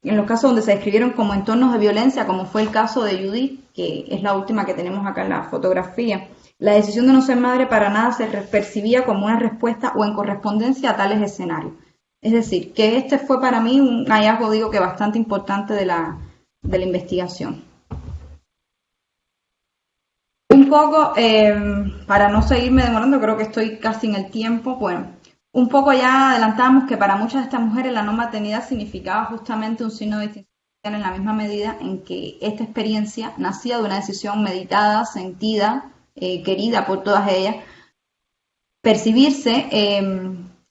en los casos donde se describieron como entornos de violencia, como fue el caso de Judith, que es la última que tenemos acá en la fotografía, la decisión de no ser madre para nada se percibía como una respuesta o en correspondencia a tales escenarios. Es decir, que este fue para mí un hallazgo, digo, que bastante importante de la investigación. Un poco, para no seguirme demorando, creo que estoy casi en el tiempo, bueno, un poco ya adelantamos que para muchas de estas mujeres la no maternidad significaba justamente un signo de distinción en la misma medida en que esta experiencia nacía de una decisión meditada, sentida, querida por todas ellas. Percibirse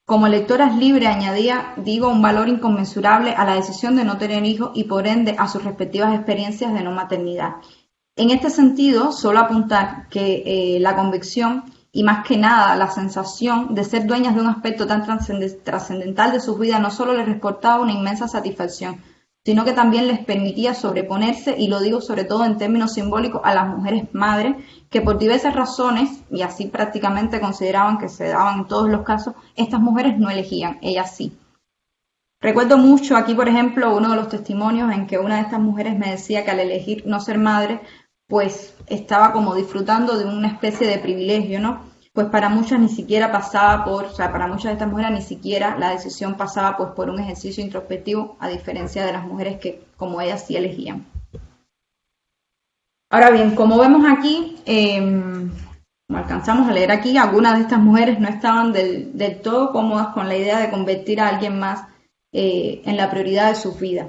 como lectoras libres añadía, digo, un valor inconmensurable a la decisión de no tener hijos y por ende a sus respectivas experiencias de no maternidad. En este sentido, solo apuntar que la convicción y más que nada la sensación de ser dueñas de un aspecto tan trascendental de sus vidas no solo les reportaba una inmensa satisfacción, sino que también les permitía sobreponerse, y lo digo sobre todo en términos simbólicos, a las mujeres madres que por diversas razones, y así prácticamente consideraban que se daban en todos los casos, estas mujeres no elegían, ellas sí. Recuerdo mucho aquí, por ejemplo, uno de los testimonios en que una de estas mujeres me decía que al elegir no ser madre, pues estaba como disfrutando de una especie de privilegio, ¿no? Pues para muchas ni siquiera pasaba por, o sea, para muchas de estas mujeres ni siquiera la decisión pasaba pues por un ejercicio introspectivo, a diferencia de las mujeres que como ellas sí elegían. Ahora bien, como vemos aquí, como alcanzamos a leer aquí, algunas de estas mujeres no estaban del todo cómodas con la idea de convertir a alguien más en la prioridad de sus vidas.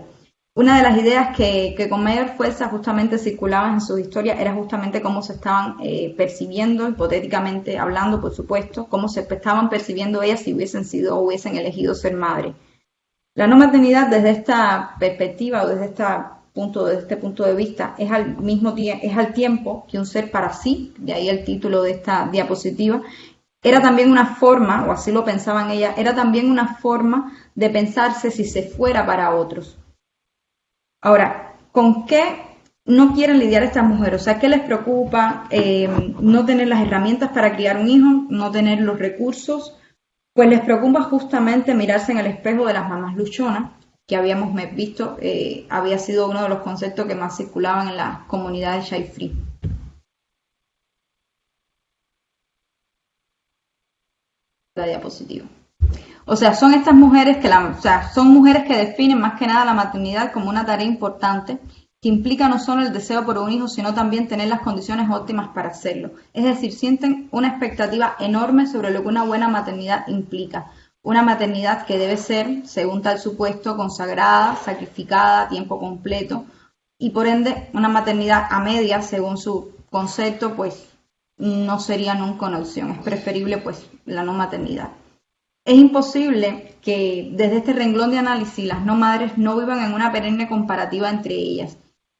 Una de las ideas que con mayor fuerza justamente circulaban en sus historias era justamente cómo se estaban percibiendo, hipotéticamente hablando, por supuesto, cómo se estaban percibiendo ellas si hubiesen sido o hubiesen elegido ser madre. La no maternidad desde esta perspectiva o desde este punto de vista es al tiempo que un ser para sí, de ahí el título de esta diapositiva, era también una forma, o así lo pensaban ellas, era también una forma de pensarse si se fuera para otros. Ahora, ¿con qué no quieren lidiar estas mujeres? O sea, ¿qué les preocupa? No tener las herramientas para criar un hijo, no tener los recursos. Pues les preocupa justamente mirarse en el espejo de las mamás luchonas, que habíamos visto, había sido uno de los conceptos que más circulaban en las comunidades child free. La diapositiva. O sea, son estas mujeres son mujeres que definen más que nada la maternidad como una tarea importante que implica no solo el deseo por un hijo, sino también tener las condiciones óptimas para hacerlo. Es decir, sienten una expectativa enorme sobre lo que una buena maternidad implica. Una maternidad que debe ser, según tal supuesto, consagrada, sacrificada, a tiempo completo, y por ende una maternidad a medias, según su concepto, pues no sería nunca una opción. Es preferible pues la no maternidad. Es imposible que desde este renglón de análisis las no madres no vivan en una perenne comparativa entre ellas,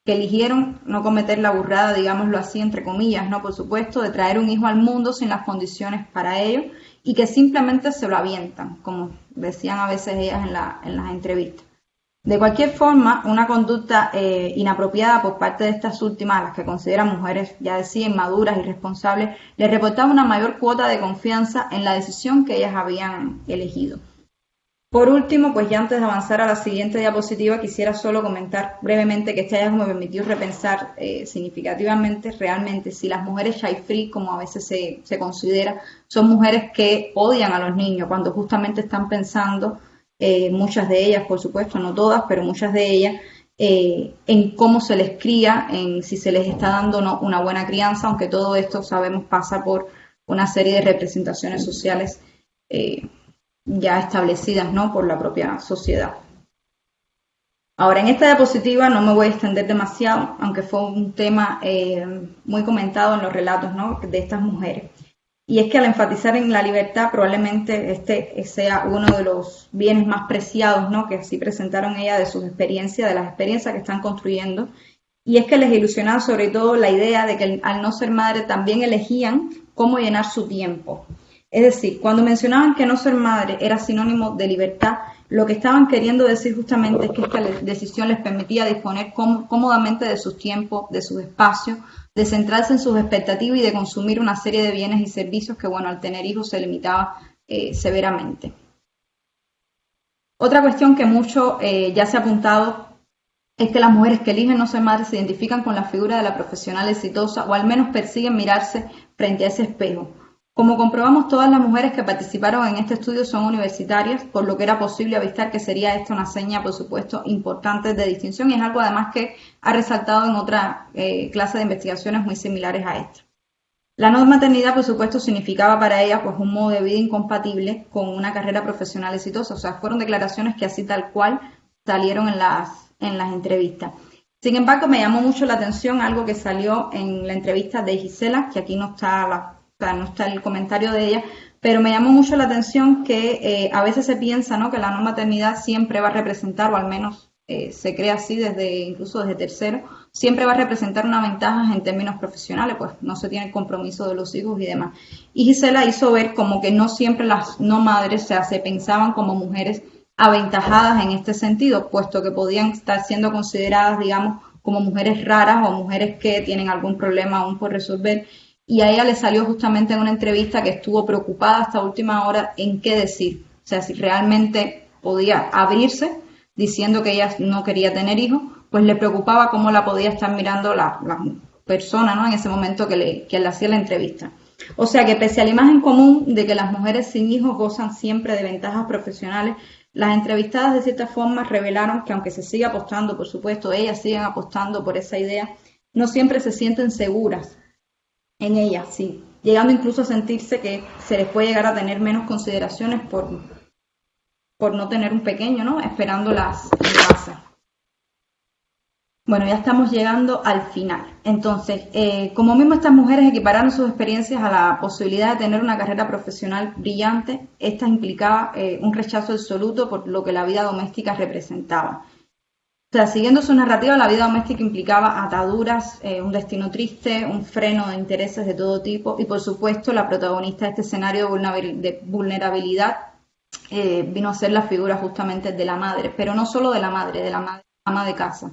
que eligieron no cometer la burrada, digámoslo así, entre comillas, ¿no? Por supuesto, de traer un hijo al mundo sin las condiciones para ello y que simplemente se lo avientan, como decían a veces ellas en las entrevistas. De cualquier forma, una conducta inapropiada por parte de estas últimas, las que consideran mujeres, ya decía, inmaduras y responsables, les reportaba una mayor cuota de confianza en la decisión que ellas habían elegido. Por último, pues ya antes de avanzar a la siguiente diapositiva, quisiera solo comentar brevemente que este hallazgo me permitió repensar significativamente realmente si las mujeres child free, como a veces se considera, son mujeres que odian a los niños cuando justamente están pensando, muchas de ellas, por supuesto, no todas, pero muchas de ellas, en cómo se les cría, en si se les está dando o no una buena crianza, aunque todo esto sabemos pasa por una serie de representaciones sociales ya establecidas, ¿no?, por la propia sociedad. Ahora, en esta diapositiva no me voy a extender demasiado, aunque fue un tema muy comentado en los relatos, ¿no?, de estas mujeres. Y es que al enfatizar en la libertad, probablemente este sea uno de los bienes más preciados, ¿no?, que así presentaron ellas de sus experiencias, de las experiencias que están construyendo. Y es que les ilusionaba sobre todo la idea de que al no ser madre también elegían cómo llenar su tiempo. Es decir, cuando mencionaban que no ser madre era sinónimo de libertad, lo que estaban queriendo decir justamente es que esta decisión les permitía disponer cómodamente de sus tiempos, de sus espacios, de centrarse en sus expectativas y de consumir una serie de bienes y servicios que, bueno, al tener hijos se limitaba severamente. Otra cuestión que mucho ya se ha apuntado es que las mujeres que eligen no ser madres se identifican con la figura de la profesional exitosa o al menos persiguen mirarse frente a ese espejo. Como comprobamos, todas las mujeres que participaron en este estudio son universitarias, por lo que era posible avistar que sería esta una seña, por supuesto, importante de distinción y es algo además que ha resaltado en otra clase de investigaciones muy similares a esta. La no maternidad, por supuesto, significaba para ellas pues, un modo de vida incompatible con una carrera profesional exitosa, o sea, fueron declaraciones que así tal cual salieron en las entrevistas. Sin embargo, me llamó mucho la atención algo que salió en la entrevista de Gisela, que aquí no está no está el comentario de ella, pero me llamó mucho la atención que a veces se piensa, ¿no?, que la no maternidad siempre va a representar, o al menos se cree así incluso desde tercero, siempre va a representar una ventaja en términos profesionales, pues no se tiene el compromiso de los hijos y demás. Y Gisela hizo ver como que no siempre las no madres se pensaban como mujeres aventajadas en este sentido, puesto que podían estar siendo consideradas, digamos, como mujeres raras o mujeres que tienen algún problema aún por resolver. Y a ella le salió justamente en una entrevista que estuvo preocupada hasta última hora en qué decir. O sea, si realmente podía abrirse diciendo que ella no quería tener hijos, pues le preocupaba cómo la podía estar mirando la persona, ¿no?, en ese momento que le hacía la entrevista. O sea que pese a la imagen común de que las mujeres sin hijos gozan siempre de ventajas profesionales, las entrevistadas de cierta forma revelaron que aunque se sigue apostando, por supuesto, ellas siguen apostando por esa idea, no siempre se sienten seguras en ellas, sí, llegando incluso a sentirse que se les puede llegar a tener menos consideraciones por no tener un pequeño, ¿no?, esperándolas en casa. Bueno, ya estamos llegando al final. Entonces, como mismo estas mujeres equipararon sus experiencias a la posibilidad de tener una carrera profesional brillante, esta implicaba un rechazo absoluto por lo que la vida doméstica representaba. O sea, siguiendo su narrativa, la vida doméstica implicaba ataduras, un destino triste, un freno de intereses de todo tipo y, por supuesto, la protagonista de este escenario de vulnerabilidad vino a ser la figura justamente de la madre, pero no solo de la madre ama de casa.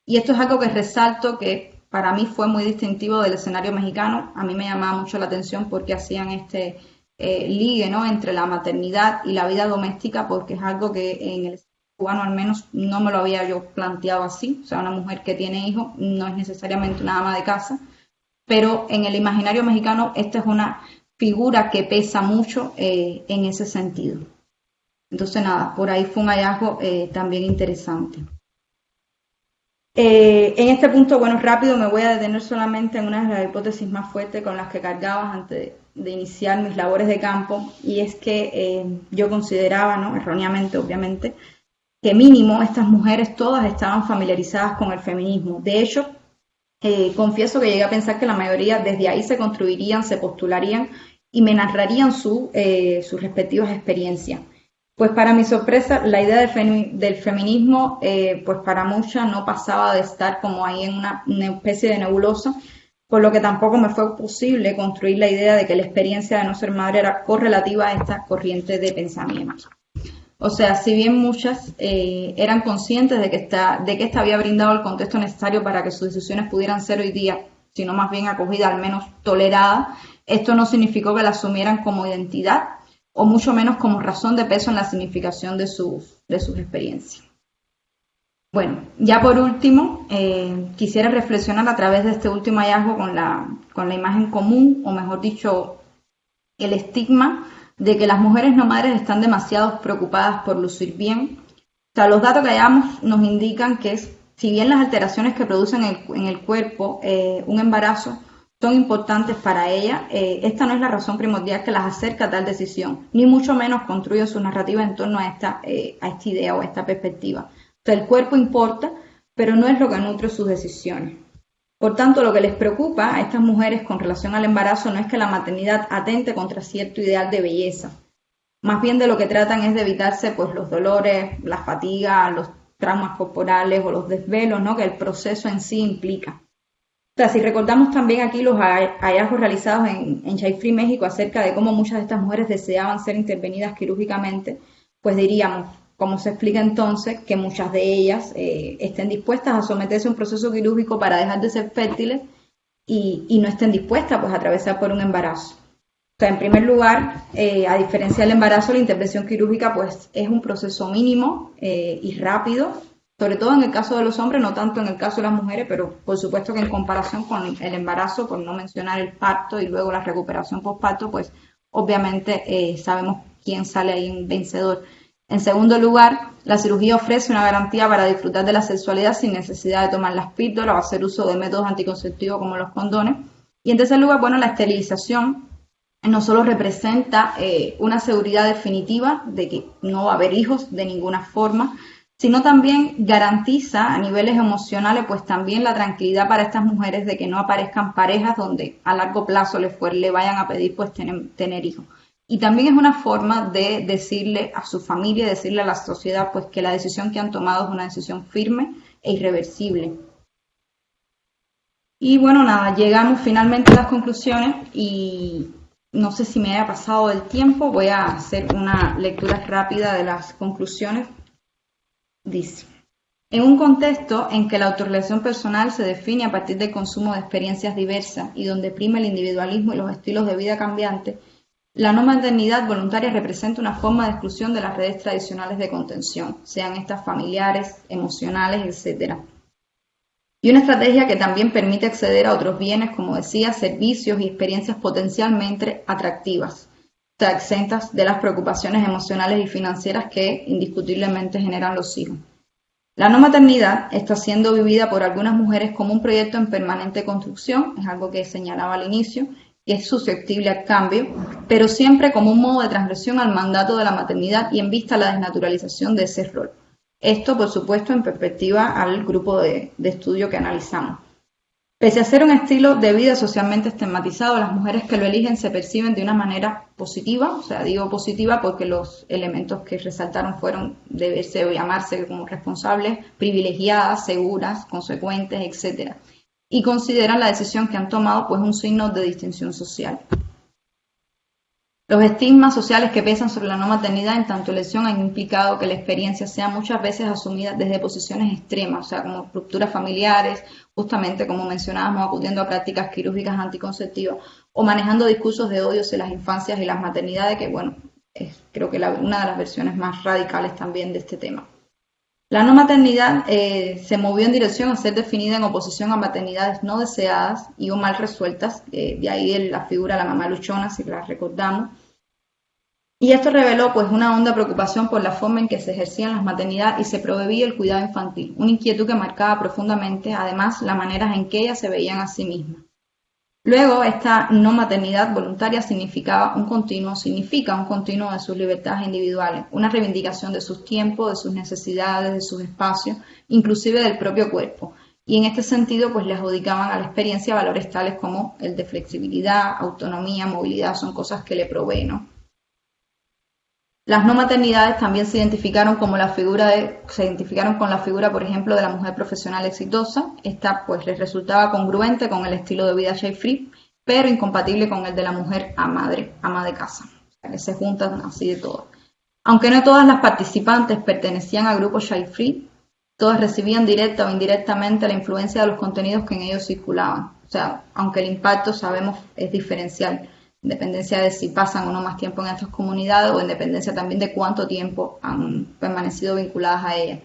Y esto es algo que resalto que para mí fue muy distintivo del escenario mexicano. A mí me llamaba mucho la atención porque hacían este ligue, ¿no?, entre la maternidad y la vida doméstica, porque es algo que en el cubano al menos no me lo había yo planteado así. O sea, una mujer que tiene hijos no es necesariamente una ama de casa, pero en el imaginario mexicano esta es una figura que pesa mucho en ese sentido. Entonces nada, por ahí fue un hallazgo también interesante. En este punto, bueno, rápido me voy a detener solamente en una de las hipótesis más fuertes con las que cargaba antes de iniciar mis labores de campo, y es que yo consideraba, ¿no?, erróneamente obviamente, que mínimo estas mujeres todas estaban familiarizadas con el feminismo. De hecho, confieso que llegué a pensar que la mayoría desde ahí se construirían, se postularían y me narrarían sus respectivas experiencias. Pues para mi sorpresa, la idea del feminismo, pues para muchas no pasaba de estar como ahí en una especie de nebulosa, por lo que tampoco me fue posible construir la idea de que la experiencia de no ser madre era correlativa a esta corriente de pensamiento. O sea, si bien muchas eran conscientes de que esta había brindado el contexto necesario para que sus decisiones pudieran ser hoy día, sino más bien acogidas, al menos toleradas, esto no significó que la asumieran como identidad o mucho menos como razón de peso en la significación de sus experiencias. Bueno, ya por último, quisiera reflexionar a través de este último hallazgo con la imagen común, o mejor dicho, el estigma de que las mujeres no madres están demasiado preocupadas por lucir bien. O sea, los datos que hallamos nos indican que si bien las alteraciones que producen en el cuerpo un embarazo son importantes para ella, esta no es la razón primordial que las acerca a tal decisión, ni mucho menos construye su narrativa en torno a esta idea o a esta perspectiva. O sea, el cuerpo importa, pero no es lo que nutre sus decisiones. Por tanto, lo que les preocupa a estas mujeres con relación al embarazo no es que la maternidad atente contra cierto ideal de belleza. Más bien de lo que tratan es de evitarse pues los dolores, la fatiga, los traumas corporales o los desvelos, ¿no?, que el proceso en sí implica. O sea, si recordamos también aquí los hallazgos realizados en Chai-Free, México, acerca de cómo muchas de estas mujeres deseaban ser intervenidas quirúrgicamente, pues diríamos, como se explica entonces, que muchas de ellas estén dispuestas a someterse a un proceso quirúrgico para dejar de ser fértiles y no estén dispuestas pues a atravesar por un embarazo. O sea, en primer lugar, a diferencia del embarazo, la intervención quirúrgica pues es un proceso mínimo y rápido, sobre todo en el caso de los hombres, no tanto en el caso de las mujeres, pero por supuesto que en comparación con el embarazo, por no mencionar el parto y luego la recuperación postparto, pues obviamente sabemos quién sale ahí vencedor. En segundo lugar, la cirugía ofrece una garantía para disfrutar de la sexualidad sin necesidad de tomar las píldoras o hacer uso de métodos anticonceptivos como los condones. Y en tercer lugar, bueno, la esterilización no solo representa una seguridad definitiva de que no va a haber hijos de ninguna forma, sino también garantiza a niveles emocionales pues también la tranquilidad para estas mujeres de que no aparezcan parejas donde a largo plazo le vayan a pedir pues tener hijos. Y también es una forma de decirle a su familia, decirle a la sociedad pues que la decisión que han tomado es una decisión firme e irreversible. Y bueno, nada, llegamos finalmente a las conclusiones y no sé si me haya pasado el tiempo, voy a hacer una lectura rápida de las conclusiones. Dice: en un contexto en que la autorrealización personal se define a partir del consumo de experiencias diversas y donde prima el individualismo y los estilos de vida cambiantes, la no maternidad voluntaria representa una forma de exclusión de las redes tradicionales de contención, sean estas familiares, emocionales, etc. Y una estrategia que también permite acceder a otros bienes, como decía, servicios y experiencias potencialmente atractivas, o sea, exentas de las preocupaciones emocionales y financieras que indiscutiblemente generan los hijos. La no maternidad está siendo vivida por algunas mujeres como un proyecto en permanente construcción, es algo que señalaba al inicio, que es susceptible al cambio, pero siempre como un modo de transgresión al mandato de la maternidad y en vista a la desnaturalización de ese rol. Esto, por supuesto, en perspectiva al grupo de estudio que analizamos. Pese a ser un estilo de vida socialmente estigmatizado, las mujeres que lo eligen se perciben de una manera positiva, o sea, digo positiva porque los elementos que resaltaron fueron de verse o llamarse como responsables, privilegiadas, seguras, consecuentes, etc. Y consideran la decisión que han tomado pues un signo de distinción social. Los estigmas sociales que pesan sobre la no maternidad en tanto elección han implicado que la experiencia sea muchas veces asumida desde posiciones extremas, o sea, como rupturas familiares, justamente como mencionábamos, acudiendo a prácticas quirúrgicas anticonceptivas o manejando discursos de odio hacia las infancias y las maternidades, que bueno, es creo que una de las versiones más radicales también de este tema. La no maternidad se movió en dirección a ser definida en oposición a maternidades no deseadas y o mal resueltas, de ahí la figura de la mamá luchona, si la recordamos. Y esto reveló pues una honda preocupación por la forma en que se ejercían las maternidades y se prohibía el cuidado infantil, una inquietud que marcaba profundamente además las maneras en que ellas se veían a sí mismas. Luego, esta no maternidad voluntaria significa un continuo de sus libertades individuales, una reivindicación de sus tiempos, de sus necesidades, de sus espacios, inclusive del propio cuerpo. Y en este sentido, pues le adjudicaban a la experiencia valores tales como el de flexibilidad, autonomía, movilidad, son cosas que le provee, ¿no? Las no maternidades también se identificaron con la figura, por ejemplo, de la mujer profesional exitosa. Esta pues les resultaba congruente con el estilo de vida child free, pero incompatible con el de la mujer ama de casa. O sea, que se juntan así de todo. Aunque no todas las participantes pertenecían a grupos child free, todas recibían directa o indirectamente la influencia de los contenidos que en ellos circulaban. O sea, aunque el impacto, sabemos, es diferencial, en dependencia de si pasan o no más tiempo en estas comunidades o en dependencia también de cuánto tiempo han permanecido vinculadas a ellas.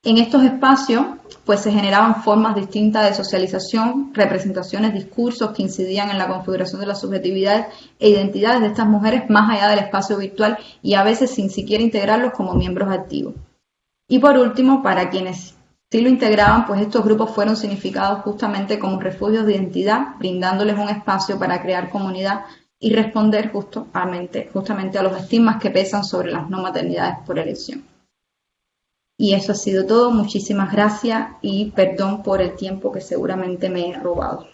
En estos espacios, pues se generaban formas distintas de socialización, representaciones, discursos que incidían en la configuración de las subjetividades e identidades de estas mujeres más allá del espacio virtual y a veces sin siquiera integrarlos como miembros activos. Y por último, para quienes sí lo integraban, pues estos grupos fueron significados justamente como refugios de identidad, brindándoles un espacio para crear comunidad y responder justamente a los estigmas que pesan sobre las no maternidades por elección. Y eso ha sido todo. Muchísimas gracias y perdón por el tiempo que seguramente me he robado.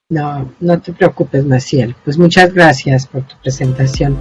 No te preocupes, Maciel. Pues muchas gracias por tu presentación.